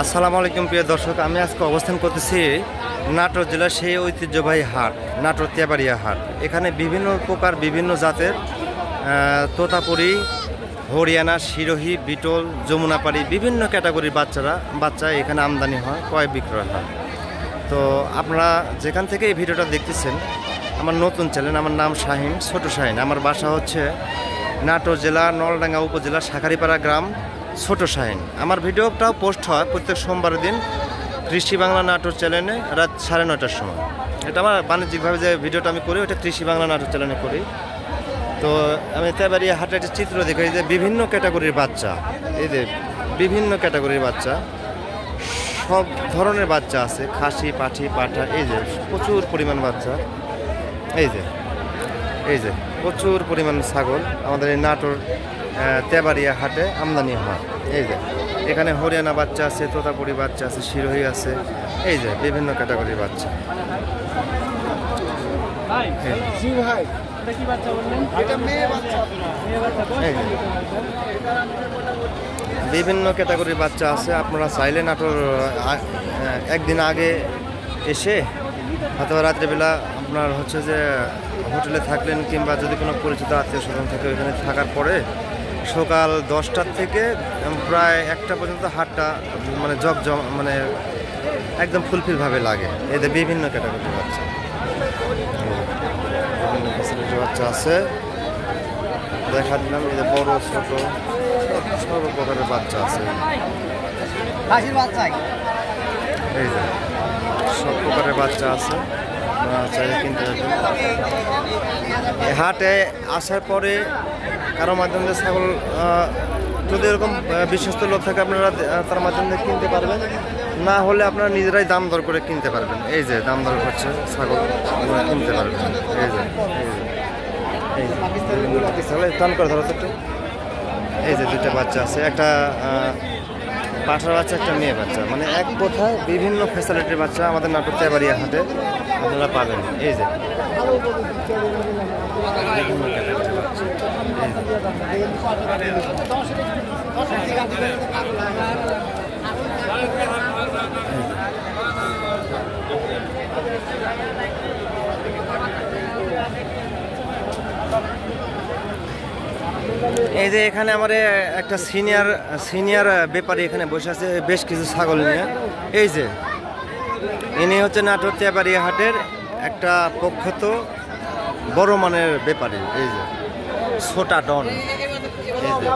আসসালামু আলাইকুম প্রিয় দর্শক, আমি আজকে অবস্থান করতেছি নাটোর জেলার সেই ঐতিহ্যবাহী হাট, নাটোর তেবাড়িয়া হাট। এখানে বিভিন্ন প্রকার বিভিন্ন জাতের তোতাপুরি, হরিয়ানা, সিরোহি, বিটল, যমুনাপাড়ি বিভিন্ন ক্যাটাগরির বাচ্চা এখানে আমদানি হয়, ক্রয় বিক্রয় হয়। তো আপনারা যেখান থেকে এই ভিডিওটা দেখতেছেন, আমার নতুন চ্যানেল, আমার নাম শাহিন, ছোট শাহিন। আমার বাসা হচ্ছে নাটোর জেলা নলডাঙ্গা উপজেলা শাখারিপাড়া গ্রাম, ছোট শাহিন। আমার ভিডিওটাও পোস্ট হয় প্রত্যেক সোমবার দিন কৃষি বাংলা নাটোর চ্যানেলে রাত 9:30টার সময়। এটা আমার বাণিজ্যিকভাবে যে ভিডিওটা আমি করি ওটা কৃষি বাংলা নাটোর চ্যানেলে করি। তো আমি তেবাড়িয়া হাটে একটা চিত্র দেখি যে বিভিন্ন ক্যাটাগরির বাচ্চা, এই যে বিভিন্ন ক্যাটাগরির বাচ্চা, সব ধরনের বাচ্চা আছে, খাসি, পাঠি, পাঠা, এই যে প্রচুর পরিমাণ বাচ্চা, এই যে প্রচুর পরিমাণ ছাগল আমাদের এই নাটোর তেবাড়িয়া হাটে আমদানি হয়। এই যে এখানে হরিয়ানা বাচ্চা আছে, তোতাপুরি বাচ্চা আছে, সিরোহি আছে, এই যে বিভিন্ন ক্যাটাগরির বাচ্চা। বিভিন্ন ক্যাটাগরির বাচ্চা আছে। আপনারা চাইলে নাটোর একদিন আগে এসে অথবা রাত্রেবেলা আপনার হচ্ছে যে হোটেলে থাকলেন, কিংবা যদি কোনো পরিচিত আত্মীয় স্বজন থাকে ওইখানে থাকার পরে সকাল 10টার থেকে প্রায় 1টা পর্যন্ত হাটটা মানে মানে একদম ফুলফিলভাবে লাগে। এদের বিভিন্ন ক্যাটাগরির বাচ্চা, বিভিন্ন ফ্যাসিলিটির বাচ্চা আছে। দেখা দিলাম এই যে বড় ছোট সব প্রকারের বাচ্চা আছে, এই যে সব প্রকারের বাচ্চা আছে, চাইলে কিনতে পারবেন। হাটে আসার পরে কারো মাধ্যমে ছাগল যদি এরকম বিশ্বস্ত লোক থাকে আপনারা তার মাধ্যমে কিনতে পারবেন, না হলে আপনারা নিজেরাই দাম দর করে কিনতে পারবেন। এই যে দাম দর করছে ছাগল কিনতে পারবেন। টান করে ধরো একটু। এই যে দুইটা বাচ্চা আছে, একটা পাঠার বাচ্চা, একটা মেয়ে বাচ্চা, মানে এক কথায় বিভিন্ন ফ্যাসিলিটির বাচ্চা আমাদের নাটোর তেবাড়িয়া হাটে আপনারা পাবেন। এই যে বিভিন্ন ক্যাটাগরির বাচ্চা, এই যে এখানে আমার একটা সিনিয়র ব্যাপারী এখানে বসে আছে বেশ কিছু ছাগল নিয়ে। এই যে ইনি হচ্ছে নাটোর তেবাড়িয়া হাটের একটা প্রখ্যাত বড় মানের ব্যাপারী। এই যে ছোটা ডন, এই যে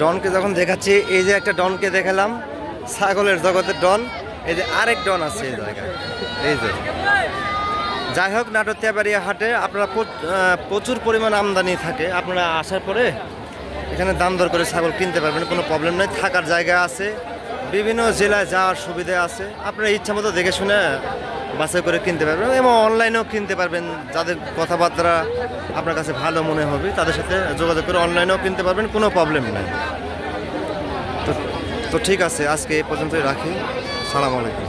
ডনকে যখন দেখাচ্ছি, এই যে একটা ডনকে দেখালাম, ছাগলের জগতের ডন। এই যে আরেক ডন আছে এই জায়গায়। এই যে যাই হোক, নাটোর তেবাড়িয়া হাটে আপনারা প্রচুর পরিমাণ আমদানি থাকে। আপনারা আসার পরে এখানে দাম দর করে ছাগল কিনতে পারবেন, কোনো প্রবলেম নেই। থাকার জায়গা আছে, বিভিন্ন জেলায় যাওয়ার সুবিধা আছে। আপনারা ইচ্ছা মতো দেখে শুনে বাছাই করে কিনতে পারবেন, এবং অনলাইনেও কিনতে পারবেন। যাদের কথাবার্তা আপনার কাছে ভালো মনে হবে তাদের সাথে যোগাযোগ করে অনলাইনেও কিনতে পারবেন, কোনো প্রবলেম নেই। তো ঠিক আছে, আজকে এই পর্যন্তই রাখি। সালাম আলাইকুম।